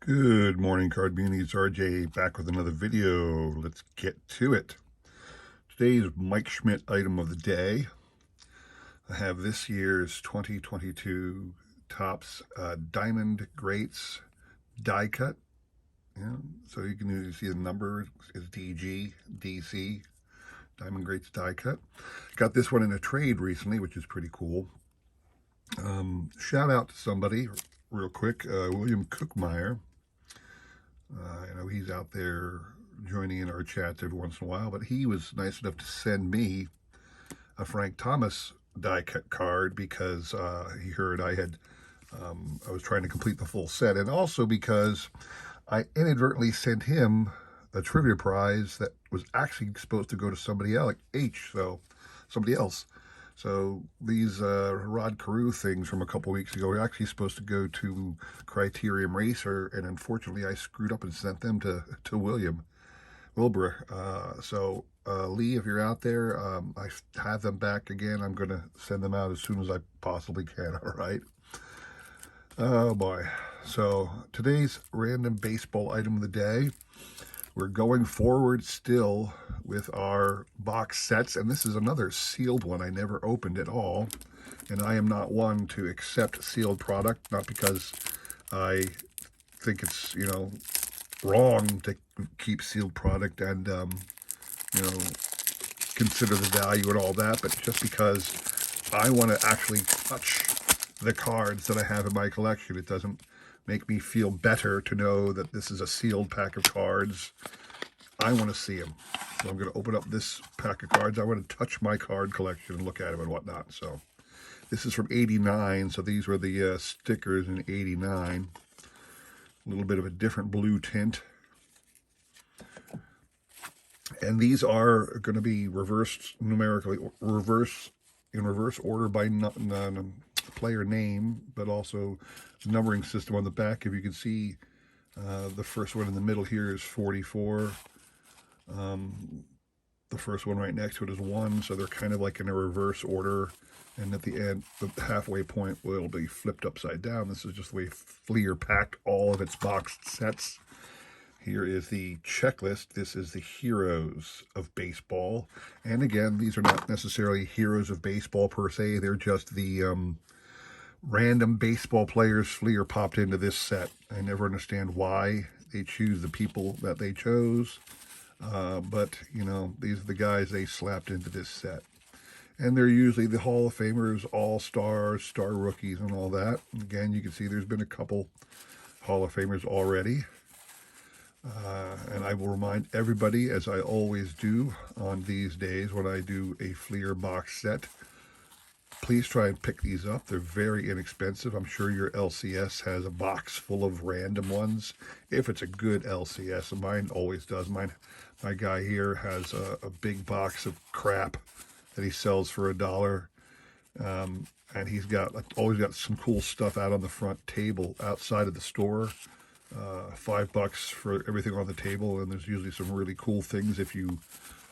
Good morning, Card Beanie. It's RJ back with another video. Let's get to it. Today's Mike Schmidt item of the day. I have this year's 2022 Topps Diamond Greats die cut. Yeah, so you can usually see the number is DG, DC, Diamond Greats die cut. Got this one in a trade recently, which is pretty cool. Shout out to somebody real quick, William Cookmeyer. I know he's out there joining in our chats every once in a while, but he was nice enough to send me a Frank Thomas die cut card because he heard I was trying to complete the full set, and also because I inadvertently sent him a trivia prize that was actually supposed to go to somebody else, like somebody else. So these Rod Carew things from a couple weeks ago were actually supposed to go to Criterium Racer, and unfortunately I screwed up and sent them to William Wilbur. Lee, if you're out there, I have them back again. I'm going to send them out as soon as I possibly can, all right? Oh boy. So today's random baseball item of the day. We're going forward still with our box sets, and this is another sealed one I never opened at all. And I am not one to accept sealed product, not because I think it's, wrong to keep sealed product and, consider the value and all that, but just because I want to actually touch the cards that I have in my collection. It doesn't make me feel better to know that this is a sealed pack of cards. I want to see them. So I'm going to open up this pack of cards. I want to touch my card collection and look at them and whatnot. So this is from '89. So these were the stickers in '89. A little bit of a different blue tint. And these are going to be in reverse order by player name, but also numbering system on the back. If you can see, the first one in the middle here is 44. The first one right next to it is 1, so they're kind of like in a reverse order. And at the end, the halfway point will be flipped upside down. This is just the way Fleer packed all of its boxed sets. Here is the checklist. This is the heroes of baseball. And again, these are not necessarily heroes of baseball per se. They're just the random baseball players Fleer popped into this set. I never understand why they choose the people that they chose. But, these are the guys they slapped into this set. And they're usually the Hall of Famers, All-Stars, Star Rookies, and all that. And again, you can see there's been a couple Hall of Famers already. And I will remind everybody, as I always do on these days when I do a Fleer box set, please try and pick these up. They're very inexpensive. I'm sure your LCS has a box full of random ones, if it's a good LCS. And mine always does. My guy here has a big box of crap that he sells for $1. And he's always got some cool stuff out on the front table outside of the store. $5 for everything on the table, and there's usually some really cool things if you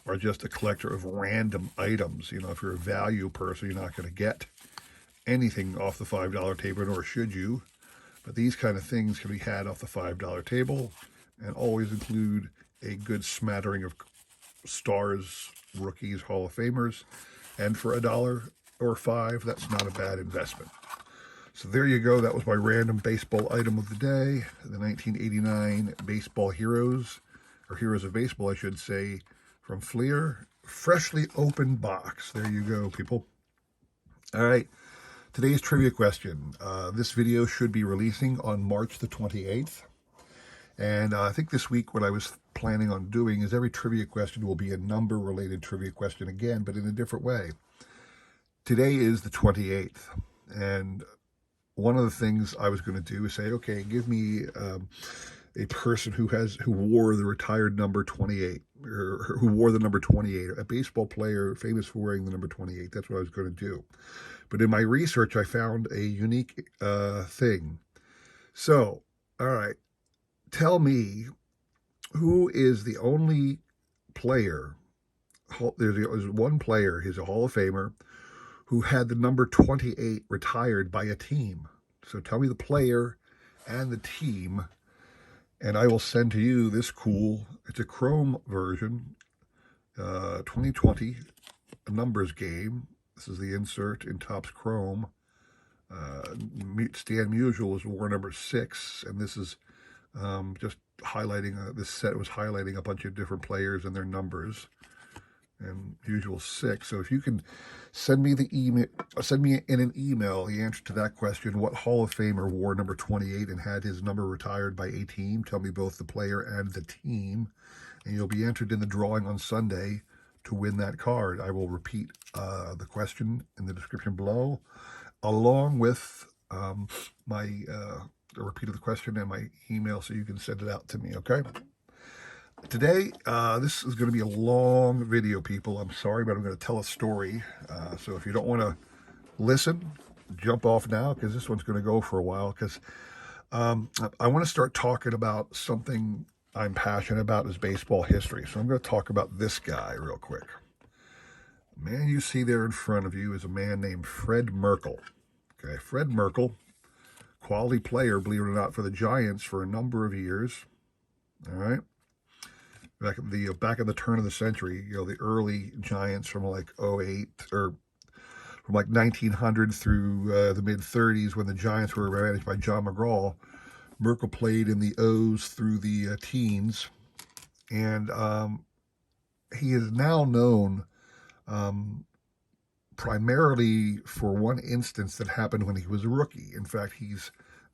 are just a collector of random items. If you're a value person, you're not going to get anything off the $5 table, nor should you. But these kind of things can be had off the $5 table, and always include a good smattering of stars, rookies, Hall of Famers. And for $1 or $5, that's not a bad investment. So there you go. That was my random baseball item of the day. The 1989 Baseball Heroes, or Heroes of Baseball, I should say, from Fleer. Freshly opened box. There you go, people. All right. Today's trivia question. This video should be releasing on March the 28th. And I think this week what I was planning on doing is every trivia question will be a number-related trivia question again, but in a different way. Today is the 28th. And one of the things I was going to do is say, okay, give me a person who wore the retired number 28, or who wore the number 28, a baseball player famous for wearing the number 28. That's what I was going to do. But in my research, I found a unique thing. So, all right, tell me, who is the only player? There's one player, he's a Hall of Famer, who had the number 28 retired by a team. So tell me the player and the team And I will send to you this cool, it's a Chrome version, 2020, a numbers game. This is the insert in Topps Chrome. Stan Musial was war number 6, and this is just highlighting, this set was highlighting a bunch of different players and their numbers, and usual 6. So if you can send me the email, send me in an email the answer to that question: what Hall of Famer wore number 28 and had his number retired by a team? Tell me both the player and the team, and you'll be entered in the drawing on Sunday to win that card. I will repeat the question in the description below, along with my a repeat of the question and my email, so you can send it out to me. Okay. Today, this is going to be a long video, people. I'm sorry, but I'm going to tell a story. So if you don't want to listen, jump off now, because this one's going to go for a while. Because I want to start talking about something I'm passionate about, is baseball history. So I'm going to talk about this guy real quick. The man you see there in front of you is a man named Fred Merkle. Okay, Fred Merkle, quality player, believe it or not, for the Giants for a number of years. All right. Back at the turn of the century, the early Giants from like '08, or from like 1900 through the mid 30s, when the Giants were managed by John McGraw. Merkle played in the O's through the teens, and he is now known primarily for one instance that happened when he was a rookie. In fact,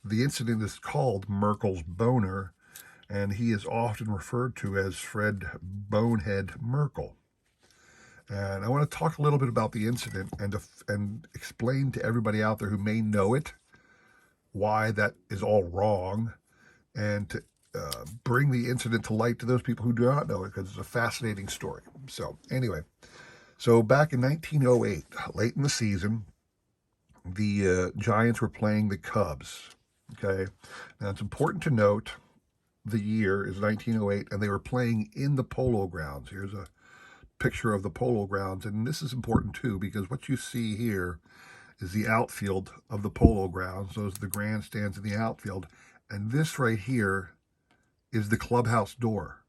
the incident is called Merkle's Boner, and he is often referred to as Fred Bonehead Merkle. And I want to talk a little bit about the incident and explain to everybody out there who may know it why that is all wrong, and to bring the incident to light to those people who do not know it, because it's a fascinating story. So anyway, back in 1908, late in the season, the Giants were playing the Cubs. Okay, now it's important to note the year is 1908, and they were playing in the Polo Grounds. Here's a picture of the Polo Grounds, and this is important too, because what you see here is the outfield of the Polo Grounds. Those are the grandstands in the outfield, and this right here is the clubhouse door.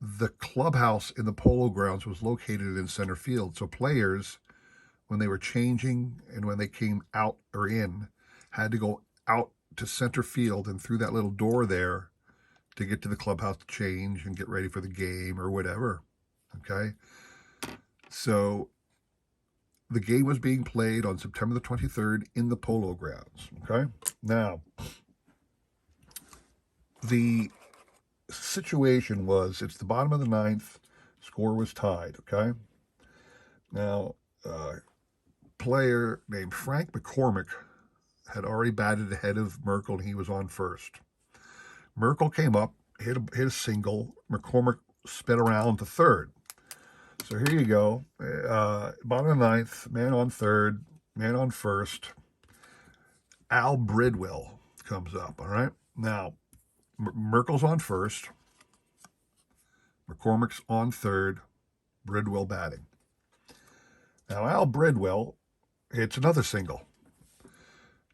The clubhouse in the Polo Grounds was located in center field, so players, when they were changing and when they came out or in, had to go out to center field and through that little door there to get to the clubhouse to change and get ready for the game or whatever. Okay, so the game was being played on September the 23rd in the Polo Grounds. Okay, now the situation was, it's the bottom of the ninth, score was tied. Okay, now player named Frank McCormick had already batted ahead of Merkle, and he was on first. Merkle came up, hit a single. McCormick sped around to third. So here you go. Bottom of the ninth, man on third, man on first. Al Bridwell comes up, all right? Now, Merkle's on first. McCormick's on third. Bridwell batting. Now, Al Bridwell hits another single.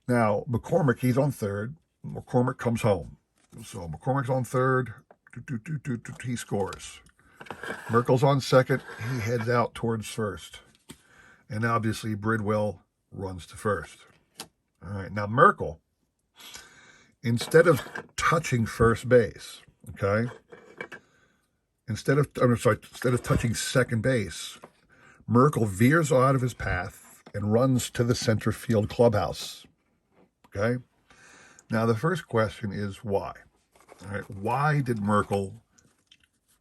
Now, McCormick, he's on third. McCormick comes home. So McCormick's on third. He scores. Merkle's on second. He heads out towards first. And obviously, Bridwell runs to first. All right. Now, Merkle, instead of touching first base, okay, instead of touching second base, Merkle veers out of his path and runs to the center field clubhouse. Okay. Now, the first question is why? All right. Why did Merkle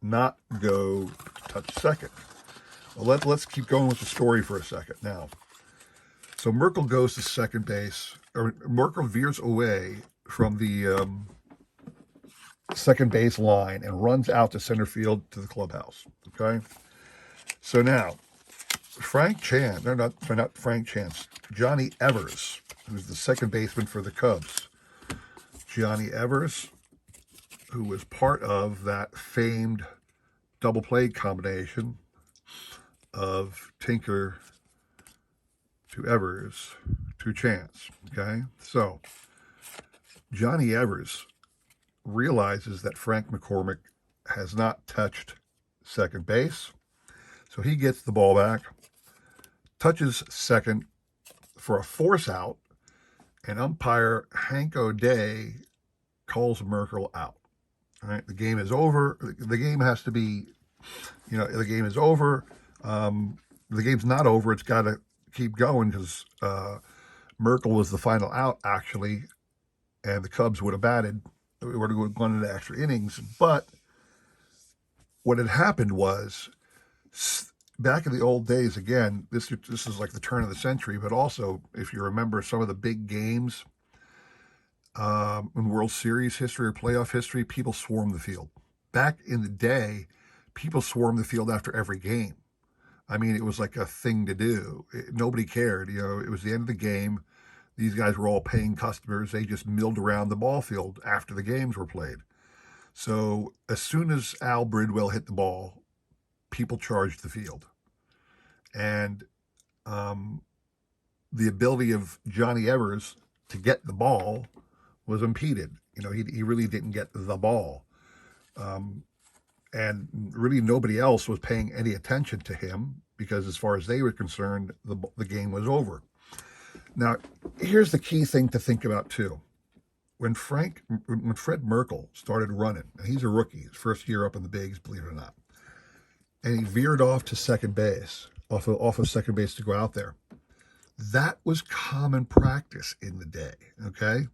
not go touch second? Well, let's keep going with the story for a second now. So Merkle goes to second base, or Merkle veers away from the second base line and runs out to center field to the clubhouse. Okay. So now, Johnny Evers, who's the second baseman for the Cubs. Johnny Evers, who was part of that famed double play combination of Tinker to Evers to Chance. Okay, so Johnny Evers realizes that Frank McCormick has not touched second base. So he gets the ball back, touches second for a force out, and umpire Hank O'Day calls Merkle out. All right, the game is over. The game has to be, the game is over. The game's not over. It's got to keep going because Merkle was the final out, actually, and the Cubs would have batted. We would have gone into extra innings. But what had happened was, back in the old days, again, this is like the turn of the century, but also, if you remember some of the big games in World Series history or playoff history, people swarmed the field. Back in the day, people swarmed the field after every game. I mean, it was like a thing to do. Nobody cared. It was the end of the game. These guys were all paying customers. They just milled around the ball field after the games were played. So as soon as Al Bridwell hit the ball, people charged the field. And the ability of Johnny Evers to get the ball was impeded. He really didn't get the ball. And really nobody else was paying any attention to him because as far as they were concerned, the game was over. Now, here's the key thing to think about too. When Fred Merkle started running, and he's a rookie, his first year up in the bigs, believe it or not, and he veered off to second base, off of second base to go out there, that was common practice in the day, okay?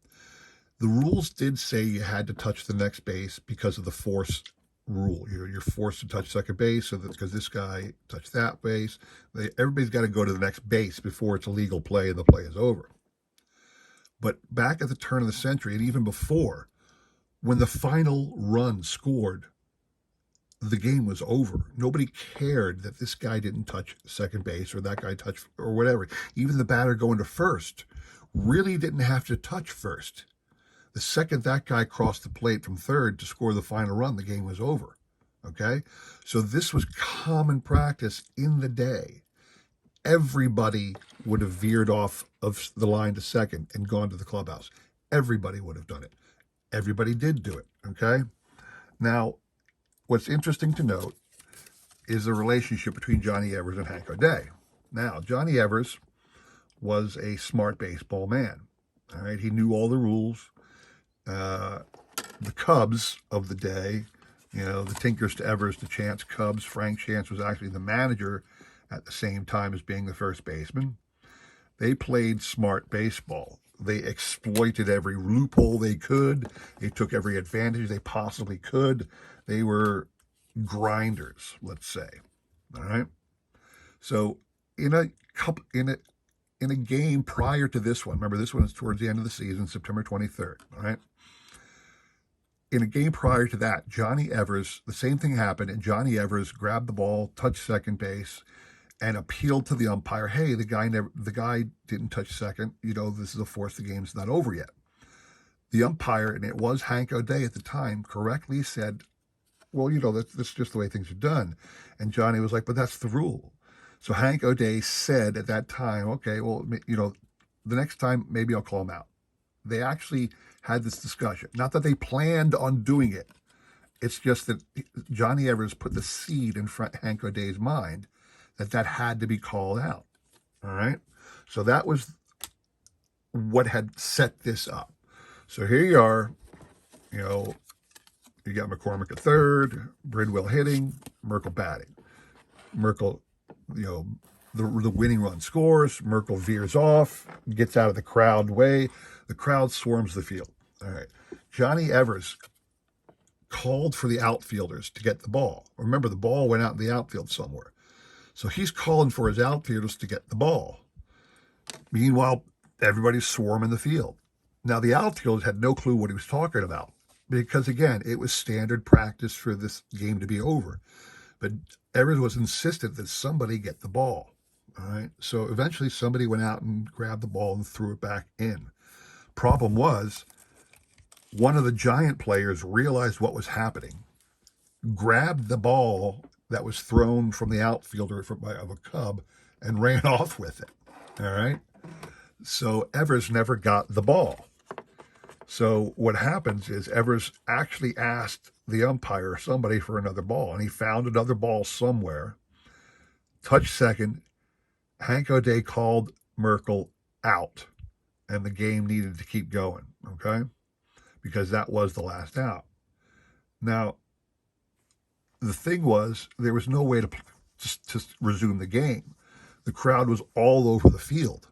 The rules did say you had to touch the next base because of the force rule. You're forced to touch second base so that because this guy touched that base, everybody's got to go to the next base before it's a legal play and the play is over. But back at the turn of the century, and even before, when the final run scored, the game was over. Nobody cared that this guy didn't touch second base or that guy touched or whatever. Even the batter going to first really didn't have to touch first. The second that guy crossed the plate from third to score the final run, the game was over. Okay? So this was common practice in the day. Everybody would have veered off of the line to second and gone to the clubhouse. Everybody would have done it. Everybody did do it. Okay? Now, what's interesting to note is the relationship between Johnny Evers and Hank O'Day. Now, Johnny Evers was a smart baseball man. All right? He knew all the rules. The Cubs of the day, the Tinkers to Evers to Chance Cubs. Frank Chance was actually the manager at the same time as being the first baseman. They played smart baseball. They exploited every loophole they could. They took every advantage they possibly could. They were grinders, let's say. All right. So in a game prior to this one, remember this one is towards the end of the season, September 23rd. All right. In a game prior to that, Johnny Evers, the same thing happened, and Johnny Evers grabbed the ball, touched second base, and appealed to the umpire, hey, the guy didn't touch second. This is a force. The game's not over yet. The umpire, and it was Hank O'Day at the time, correctly said, well, that's just the way things are done. And Johnny was like, but that's the rule. So Hank O'Day said at that time, okay, well, the next time maybe I'll call him out. They actually had this discussion. Not that they planned on doing it. It's just that Johnny Evers put the seed in Hank O'Day's mind that had to be called out. All right? So that was what had set this up. So here you are, you got McCormick at third, Bridwell hitting, Merkle batting. Merkle, the winning run scores, Merkle veers off, gets out of the crowd way. The crowd swarms the field. All right. Johnny Evers called for the outfielders to get the ball. Remember, the ball went out in the outfield somewhere. So he's calling for his outfielders to get the ball. Meanwhile, everybody's swarming the field. Now, the outfielders had no clue what he was talking about because, again, it was standard practice for this game to be over. But Evers was insistent that somebody get the ball. All right. So eventually somebody went out and grabbed the ball and threw it back in. Problem was, one of the Giant players realized what was happening, grabbed the ball that was thrown from the outfielder of a Cub and ran off with it. All right. So Evers never got the ball. So what happens is Evers actually asked the umpire, somebody, for another ball, and he found another ball somewhere. Touch second, Hank O'Day called Merkle out, and the game needed to keep going, okay? Because that was the last out. Now, the thing was, there was no way to just resume the game. The crowd was all over the field.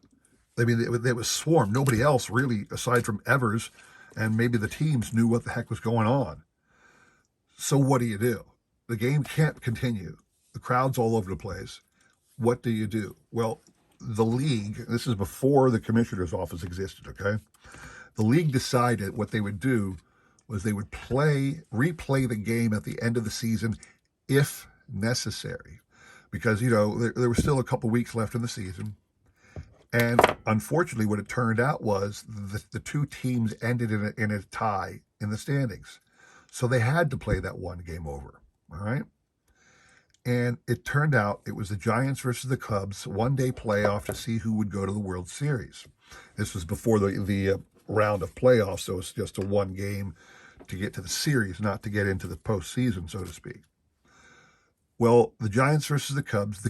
I mean, it was swarmed. Nobody else really, aside from Evers and maybe the teams, knew what the heck was going on. So what do? The game can't continue. The crowd's all over the place. What do you do? Well, the league, this is before the commissioner's office existed, okay? The league decided what they would do was they would replay the game at the end of the season if necessary. Because, there was still a couple weeks left in the season. And unfortunately, what it turned out was the two teams ended in a tie in the standings. So they had to play that one game over, all right? And it turned out it was the Giants versus the Cubs, one-day playoff to see who would go to the World Series. This was before the round of playoffs, so it's just a one game to get to the series, not to get into the postseason, so to speak. Well, the Giants versus the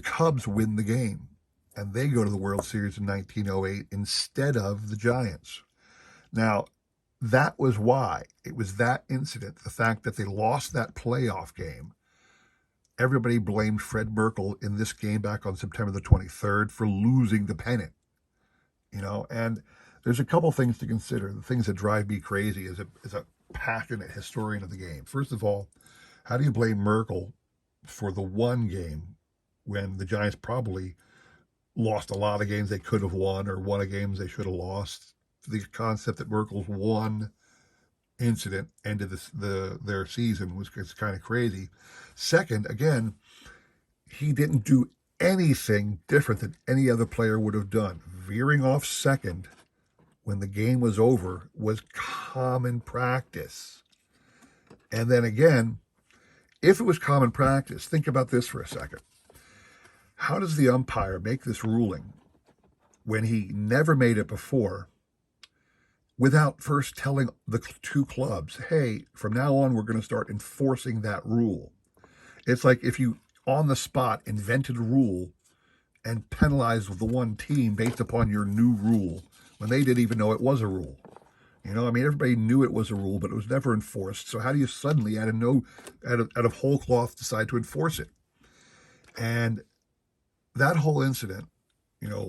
Cubs win the game, and they go to the World Series in 1908 instead of the Giants. Now, that was why. It was that incident, the fact that they lost that playoff game. Everybody blamed Fred Merkle in this game back on September the 23rd for losing the pennant. And there's a couple things to consider. The things that drive me crazy as a passionate historian of the game. First of all, how do you blame Merkle for the one game when the Giants probably lost a lot of games they could have won or won a games they should have lost? The concept that Merkle's one incident ended their season was kind of crazy. Second, again, he didn't do anything different than any other player would have done. Veering off second when the game was over was common practice. And then again, if it was common practice, think about this for a second. How does the umpire make this ruling when he never made it before without first telling the two clubs, hey, from now on, we're going to start enforcing that rule? It's like if you, on the spot, invented a rule and penalized the one team based upon your new rule when they didn't even know it was a rule. Everybody knew it was a rule, but it was never enforced. So how do you suddenly, out of whole cloth, decide to enforce it? And that whole incident,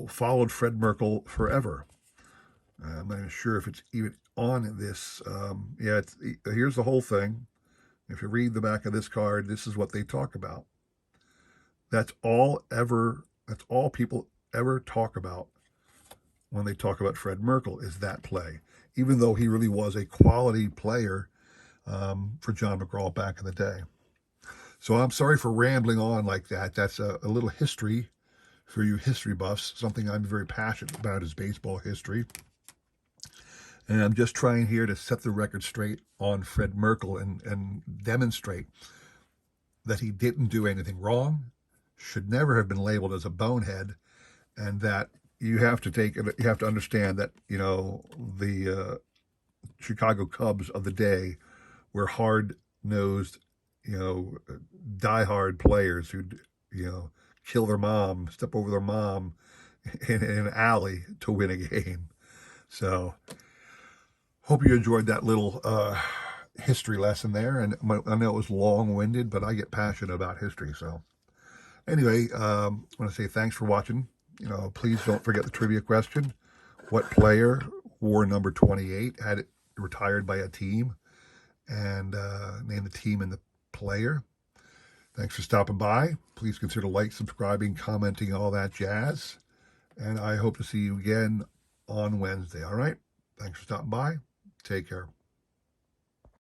followed Fred Merkle forever. I'm not even sure if it's even on this. Here's the whole thing. If you read the back of this card, this is what they talk about. That's all people ever talk about when they talk about Fred Merkle, is that play, even though he really was a quality player for John McGraw back in the day. So I'm sorry for rambling on like that. That's a little history for you history buffs. Something I'm very passionate about is baseball history. And I'm just trying here to set the record straight on Fred Merkle and demonstrate that he didn't do anything wrong, should never have been labeled as a bonehead, and that you have to understand that, the Chicago Cubs of the day were hard-nosed, diehard players who'd, kill their mom, step over their mom in an alley to win a game. So hope you enjoyed that little history lesson there. And I know it was long-winded, but I get passionate about history. So anyway, I want to say thanks for watching. Please don't forget the trivia question. What player wore number 28, had it retired by a team? And name the team and the player. Thanks for stopping by. Please consider subscribing, commenting, all that jazz. And I hope to see you again on Wednesday. All right? Thanks for stopping by. Take care.